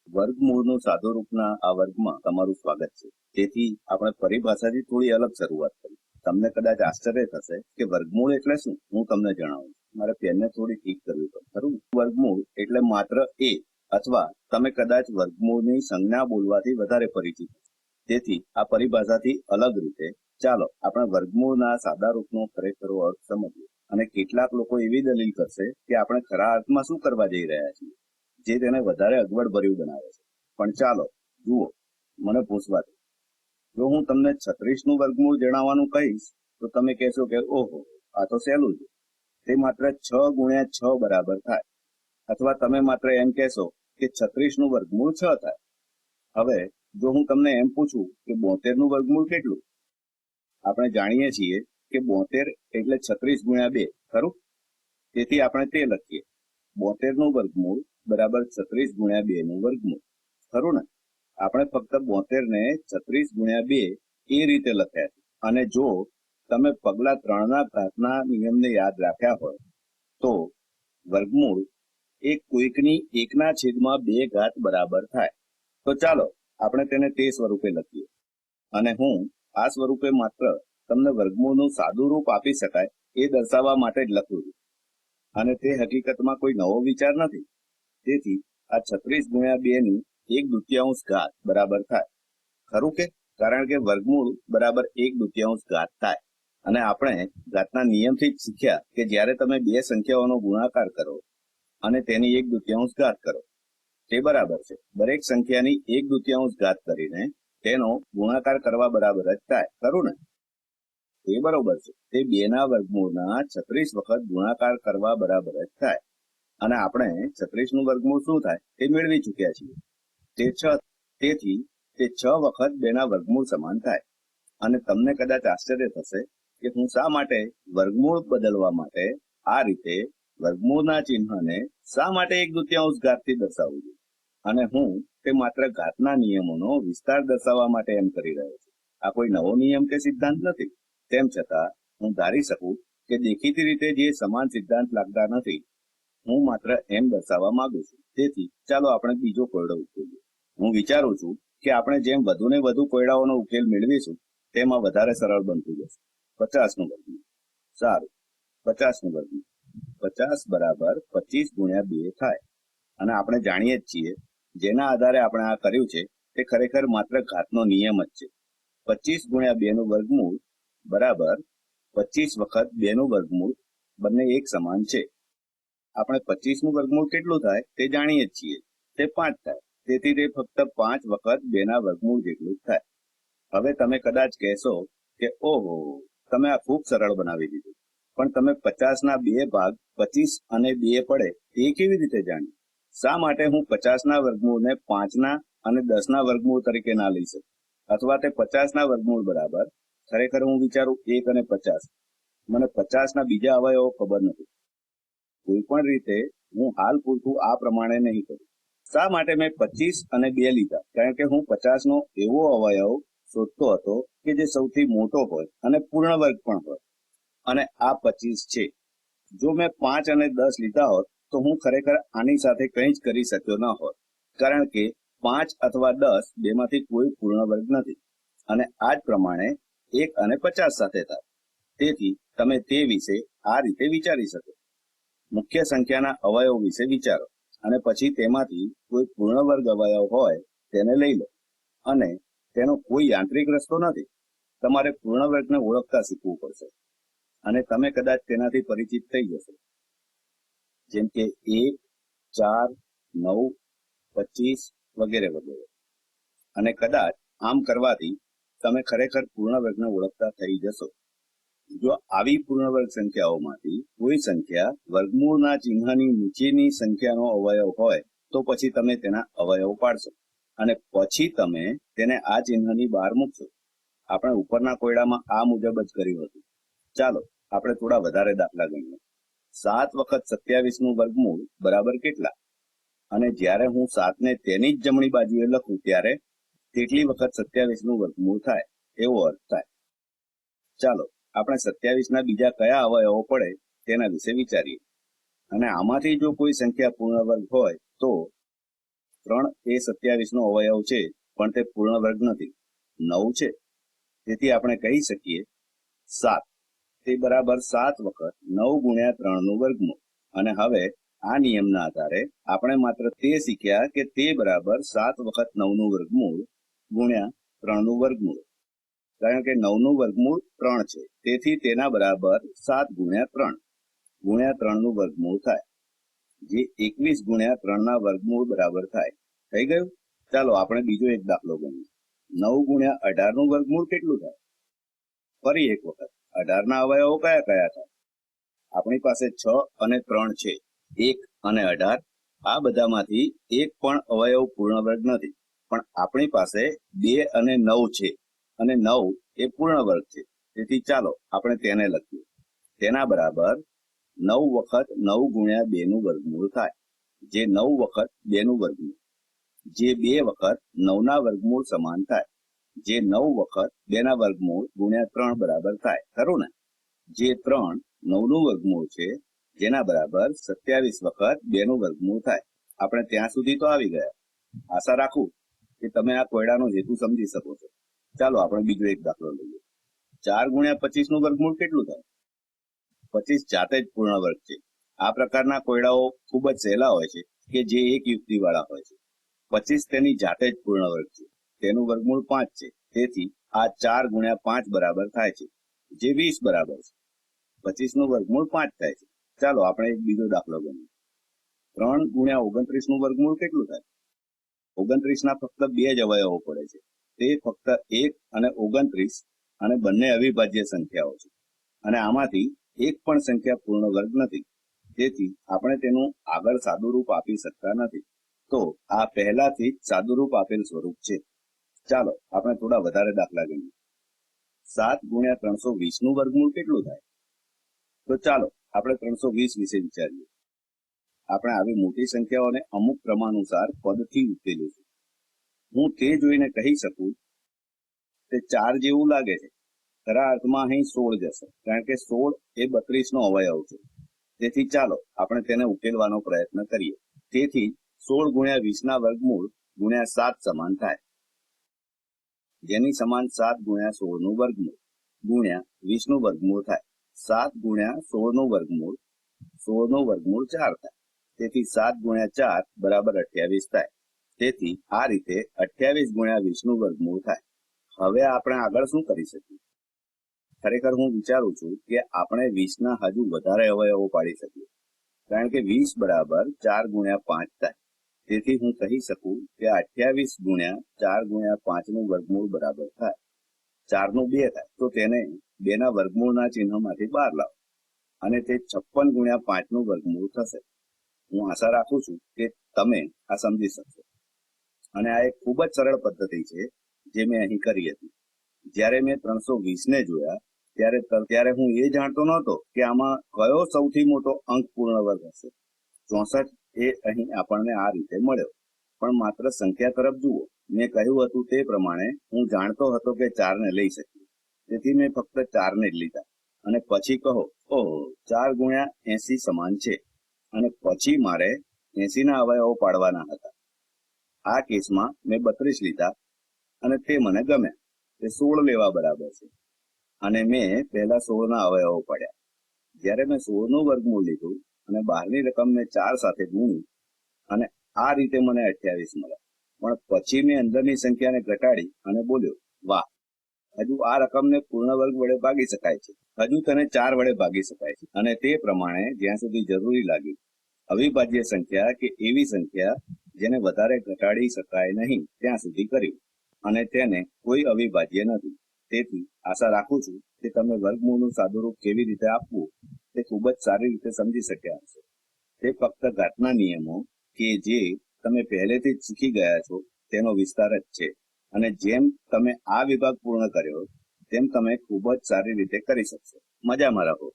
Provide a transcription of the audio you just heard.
વર્ગમૂળનું સાદુરૂપના આ વર્ગમાં તમારું સ્વાગત છે. તેથી આપણે પરિભાષાથી થોડી અલગ શરૂઆત કરી. તમને કદાચ આશ્ચર્ય થશે કે વર્ગમૂળ એટલે શું. હું તમને જણાવું. મારે પેનને થોડી ઠીક કરવી પડે, ખરું? વર્ગમૂળ એટલે માત્ર એ, અથવા તમે કદાચ વર્ગમૂળની સંજ્ઞા બોલવાથી વધારે પરિચિત. તેથી આ પરિભાષાથી અલગ રીતે ચાલો આપણે વર્ગમૂળના સાદા રૂપનો ખરેખર અર્થ સમજીએ. અને કેટલાક લોકો એવી દલીલ કરશે કે આપણે ખરા અર્થમાં શું કરવા જઈ રહ્યા છીએ, જે તેને વધારે અગવડ ભર્યું બનાવે છે. પણ ચાલો જુઓ, મને પૂછવા દો. જો હું તમને 36 નું વર્ગમૂળ જણાવવાનું કહીશ તો તમે કહેશો કે ઓહો, આ તો સહેલું છે, તે માત્ર 6 ગુણ્યા 6 બરાબર થાય. અથવા તમે માત્ર એમ કહેશો કે 36 નું વર્ગમૂળ 6 થાય. હવે જો હું તમને એમ પૂછું કે 72 નું વર્ગમૂળ કેટલું, આપણે જાણીએ છીએ કે 72 એટલે 36 ગુણ્યા 2, ખરું? તેથી આપણે તે લખીએ, 72 નું વર્ગમૂળ બરાબર 36 ગુણ્યા 2 નું વર્ગમૂળ, ખરું ને? આપણે ફક્ત 72 ને 36 ગુણ્યા 2 એ રીતે લખ્યા છે. અને જો તમે પગલા 3 ના ઘાતના નિયમને યાદ રાખ્યા હોય તો વર્ગમૂળ એ કોઈકની 1/2 ઘાત બરાબર થાય. તો ચાલો આપણે તેને તે સ્વરૂપે લખીએ. અને હું આ સ્વરૂપે માત્ર તમને વર્ગમૂળનું સાદું રૂપ આપી શકાય એ દર્શાવવા માટે જ લખું છું. અને તે હકીકતમાં કોઈ નવો વિચાર નથી. તેથી આ 36 ગુણ્યા 2 ની 1/2 ઘાત બરાબર થાય, ખરું કે? કારણ કે વર્ગમૂળ બરાબર 1/2 ઘાત થાય. અને આપણે ઘાતના નિયમથી જ શીખ્યા કે જ્યારે તમે બે સંખ્યાઓનો ગુણાકાર કરો અને તેની 1/2 ઘાત કરો, તે બરાબર છે દરેક સંખ્યાની 1/2 ઘાત કરીને તેનો ગુણાકાર કરવા બરાબર જ થાય, ખરું ને? તે બરોબર છે. તે 2 ના વર્ગમૂળના 36 વખત ગુણાકાર કરવા બરાબર જ થાય. અને આપણે 36 નું વર્ગમૂળ શું થાય તે મેળવી ચૂક્યા છીએ. તે 6. તેથી તે 6 વખત 2 ના વર્ગમૂળ સમાન થાય. અને તમને કદાચ આશ્ચર્ય થશે કે હું શા માટે વર્ગમૂળ બદલવા માટે આ રીતે વર્ગમૂળના ચિહ્નને શા માટે 1/2 ઘાતથી દર્શાવું છું. અને હું તે માત્ર ઘાતના નિયમોનો વિસ્તાર દર્શાવવા માટે એમ કરી રહ્યો છું. આ કોઈ નવો નિયમ કે સિદ્ધાંત નથી. તેમ છતાં હું ધારી શકું કે દેખીતી રીતે જે સમાન સિદ્ધાંત લાગતા નથી, હું માત્ર એમ દર્શાવવા માંગુ છું. તેથી ચાલો આપણે બીજો કોયડો ઉકેલીએ. હું વિચારું છું કે આપણે જેમ વધુ ને વધુ કોયડાઓનો ઉકેલ મેળવીશું તેમાં વધારે સરળ બનતું જશે. 50 નું વર્ગમૂળ. સારું, 50 નું વર્ગમૂળ 50 બરાબર 25 ગુણ્યા 2 થાય. અને આપણે જાણીએ જ છીએ, જેના આધારે આપણે આ કર્યું છે તે ખરેખર માત્ર ઘાતનો નિયમ જ છે. 25 ગુણ્યા 2 નું વર્ગમૂળ બરાબર 25 વખત 2 નું વર્ગમૂળ, બંને એક સમાન છે. આપણે 25 નું વર્ગમૂળ કેટલું થાય તે જાણીએ જ છીએ, તે 5 થાય. તેથી તે ફક્ત 5 વખત 2 ના વર્ગમૂળ જેટલું જ થાય. હવે તમે કદાચ કહેશો કે ઓહો, તમે આ ખૂબ સરળ બનાવી દીધું. પણ તમે 50 ના 2 ભાગ 25 અને 2 પડે તે કેવી રીતે જાણ્યું? શા માટે હું 50 ના વર્ગમૂળને 5 ના અને 10 ના વર્ગમૂળ તરીકે ના લઈ શકું? અથવા તે 50 ના વર્ગમૂળ બરાબર, ખરેખર હું વિચારું 1 અને 50. મને 50 ના બીજા અવયવો ખબર નથી. કોઈ પણ રીતે હું હાલ પૂરતું આ પ્રમાણે નહીં કરું. શા માટે મેં 25 અને 2 લીધા? કારણ કે હું 50 નો એવો અવયવ શોધતો હતો કે જે સૌથી મોટો હોય અને પૂર્ણ વર્ગ પણ હોય. અને આ 25 છે. જો મેં 5 અને 10 લીધા હોત તો હું ખરેખર આની સાથે કંઈ જ કરી શક્યો ન હોત. કારણ કે 5 અથવા 10 બેમાંથી કોઈ પૂર્ણ વર્ગ નથી. અને આ જ પ્રમાણે 1 અને 50 સાથે થાય. તેથી તમે તે વિશે આ રીતે વિચારી શકો. મુખ્ય સંખ્યાના અવયવ વિશે વિચારો અને પછી તેમાંથી કોઈ પૂર્ણ વર્ગ અવયવ હોય તેને લઈ લો. અને તેનો કોઈ યાંત્રિક રસ્તો નથી. તમારે પૂર્ણ વર્ગને ઓળખતા શીખવું પડશે અને તમે કદાચ તેનાથી પરિચિત થઈ જશો, જેમ કે 1, 4, 9, 25 વગેરે વગેરે. અને કદાચ આમ કરવાથી તમે ખરેખર પૂર્ણ વર્ગને ઓળખતા થઈ જશો. જો આવી પૂર્ણ વર્ગ સંખ્યાઓમાંથી કોઈ સંખ્યા વર્ગમૂળના ચિહ્નની નીચેની સંખ્યાનો અવયવ હોય તો પછી તમે તેના અવયવ પાડશો અને પછી તમે તેને આ ચિહ્નની બહાર મૂકશો. આપણે ઉપરના કોયડામાં આ મુજબ જ કર્યું હતું. ચાલો આપણે થોડા વધારે દાખલા ગણીએ. 7 વખત 27 નું વર્ગમૂળ બરાબર કેટલા? અને જ્યારે હું 7 ને તેની જ જમણી બાજુએ લખું ત્યારે તેટલી વખત 27 નું વર્ગમૂળ થાય એવો અર્થ થાય. ચાલો આપણે 27 ના બીજા કયા અવયવો પડે તેના વિશે વિચારીએ. અને આમાંથી જો કોઈ સંખ્યા પૂર્ણ વર્ગ હોય તો 3 એ 27 નો અવયવ છે, પણ તે પૂર્ણ વર્ગ નથી. 9 છે, તેથી આપણે કહી શકીએ 7. તે બરાબર 7 વખત 9 ગુણ્યા 3 નું વર્ગમૂળ. અને હવે આ નિયમના આધારે આપણે માત્ર તે શીખ્યા કે તે બરાબર 7 વખત 9 નું વર્ગમૂળ ગુણ્યા 3 નું વર્ગમૂળ. કારણ કે 9 નું વર્ગમૂળ 3 છે, તેથી તેના બરાબર 7 ગુણ્યા 3 ગુણ્યા 3 નું વર્ગમૂળ થાય, જે 21 ગુણ્યા 3 ના વર્ગમૂળ બરાબર થાય. થઈ ગયું? ચાલો આપણે બીજો એક દાખલો ગણીએ. 9 ગુણ્યા 18 નું વર્ગમૂળ કેટલું થાય? ફરી એક વખત 18 ના અવયવો કયા કયા થાય? આપણી પાસે 6 અને 3 છે. 1 અને 18 આ બધામાંથી એક પણ અવયવ પૂર્ણ વર્ગ નથી, પણ આપણી પાસે 2 અને 9 છે, અને 9 એ પૂર્ણ વર્ગ છે. તેથી ચાલો આપણે તેને લખીએ. તેના બરાબર 9 વખત 9 ગુણ્યા 2 નું વર્ગમૂળ થાય, જે 9 વખત 2 નું વર્ગમૂળ, જે 2 વખત 9 ના વર્ગમૂળ સમાન થાય, જે 9 વખત 2 ના વર્ગમૂળ ગુણ્યા 3 બરાબર થાય. ખરું ને? જે 3 9 નું વર્ગમૂળ છે, જેના બરાબર 27 વખત 2 નું વર્ગમૂળ થાય. આપણે ત્યાં સુધી તો આવી ગયા. આશા રાખું કે તમે આ કોયડાનો હેતુ સમજી શકો છો. ચાલો આપણે બીજો એક દાખલો લઈએ. 4 ગુણ્યા 25 નું વર્ગમૂળ કેટલું થાય? 25 જાતે જ પૂર્ણ વર્ગ છે. આ પ્રકારના કોયડાઓ ખૂબ જ સહેલા હોય છે, કે જે એક યુક્તિ વાળા હોય છે. 25 તેની જાતે જ પૂર્ણ વર્ગ છે. તેનું વર્ગમૂળ 5 છે, તેથી આ 4 ગુણ્યા 5 બરાબર થાય છે, જે 20 બરાબર છે. 25 નું વર્ગમૂળ 5 થાય છે. ચાલો આપણે એક બીજો દાખલો ગણીએ. 3 ગુણ્યા 29 નું વર્ગમૂળ કેટલું થાય? 29 ના ફક્ત 2 જ અવયવો પડે છે. તે ફક્ત 1 અને 29, અને બંને અવિભાજ્ય સંખ્યાઓ છે, અને આમાંથી એક પણ સંખ્યા પૂર્ણ વર્ગ નથી. તેથી આપણે તેનું આગળ સાદુરૂપ આપી શકતા નથી. તો આ પહેલાથી જ સાદુરૂપ આપેલ સ્વરૂપ છે. ચાલો આપણે થોડા વધારે દાખલા ગણીએ. 7 ગુણ્યા 320 નું વર્ગમૂળ કેટલું થાય? તો ચાલો આપણે 320 વિશે વિચારીએ. આપણે આવી મોટી સંખ્યાઓને અમુક ક્રમાનુસાર પદથી ઉકેલીશું. હું તે જોઈને કહી શકું તે 4 જેવું લાગે છે. ખરા અર્થમાં અહીં 16 જશે, કારણ કે 16 એ 32 નો અવયવ છે. તેથી ચાલો આપણે તેને ઉકેલવાનો પ્રયત્ન કરીએ. તેથી 16 ગુણ્યા 20 ના વર્ગમૂળ ગુણ્યા 7 સમાન થાય, જેની સમાન 7 ગુણ્યા 16 નું વર્ગમૂળ ગુણ્યા 20 નું વર્ગમૂળ થાય. 7 ગુણ્યા 16 નું વર્ગમૂળ 16 નું વર્ગમૂળ 4 થાય. તેથી 7 ગુણ્યા 4 બરાબર 28 થાય. તેથી આ રીતે 28 ગુણ્યા 20 નું વર્ગમૂળ થાય. હવે આપણે આગળ શું કરી શકીએ? ખરેખર હું વિચારું છું કે આપણે 20 ના હજુ વધારે અવયવો પાડી શકીએ, કારણ કે 20 બરાબર 4 ગુણ્યા 5 થાય. તેથી હું કહી શકું કે 28 ગુણ્યા 4 ગુણ્યા 5 નું વર્ગમૂળ બરાબર થાય 4 નું 2 થાય. તો તેને 2 ના વર્ગમૂળના ચિહ્નમાંથી બહાર લાવો, અને તે 56 ગુણ્યા 5 નું વર્ગમૂળ થશે. હું આશા રાખું છું કે તમે આ સમજી શકશો. અને આ એક ખૂબ જ સરળ પદ્ધતિ છે જે મેં અહીં કરી હતી. જ્યારે મેં 320 ને જોયા ત્યારે હું એ જાણતો નહોતો કે આમાં કયો સૌથી મોટો અંક પૂર્ણ વર્ગ હશે. 64 એ અહીં આપણને આ રીતે મળ્યો. પણ માત્ર સંખ્યા તરફ જુઓ. મેં કહ્યું હતું તે પ્રમાણે હું જાણતો હતો કે 4 ને લઈ શકીએ, તેથી મેં ફક્ત 4 ને જ લીધા. અને પછી કહો, ઓહો, 4 ગુણ્યા 80 સમાન છે, અને પછી મારે 80 ના અવયવો પાડવાના હતા. આ કેસમાં મેં 32 લીધા, અને તે મને ગમ્યા. તે 16 લેવા બરાબર છે, અને મેં પહેલા 16 ના અવયવો પાડ્યા. જ્યારે મેં 16 નું વર્ગમૂળ લીધું અને બહારની રકમને 4 સાથે ગુણી, અને આ રીતે મને 28 મળ્યા. પણ પછી મેં અંદરની સંખ્યાને ઘટાડી અને બોલ્યો, વાહ, હજુ આ રકમને પૂર્ણ વર્ગ વડે ભાગી શકાય છે, હજુ તેને 4 વડે ભાગી શકાય છે. અને તે પ્રમાણે જ્યાં સુધી જરૂરી લાગી અવિભાજ્ય સંખ્યા કે એવી સંખ્યા જેને વધારે ઘટાડી શકાય નહીં ત્યાં સુધી કર્યું, અને તેને કોઈ અવિભાજ્ય નથી. તેથી આશા રાખું છું કે તમે વર્ગમૂળનું સાદુરૂપ કેવી રીતે આપવું તે ખૂબ જ સારી રીતે સમજી શક્યા હશો. તે ફક્ત ઘાતના નિયમો કે જે તમે પહેલેથી જ શીખી ગયા છો તેનો વિસ્તાર જ છે. અને જેમ તમે આ વિભાગ પૂર્ણ કર્યો તેમ તમે ખૂબ જ સારી રીતે કરી શકશો. મજામાં રહો.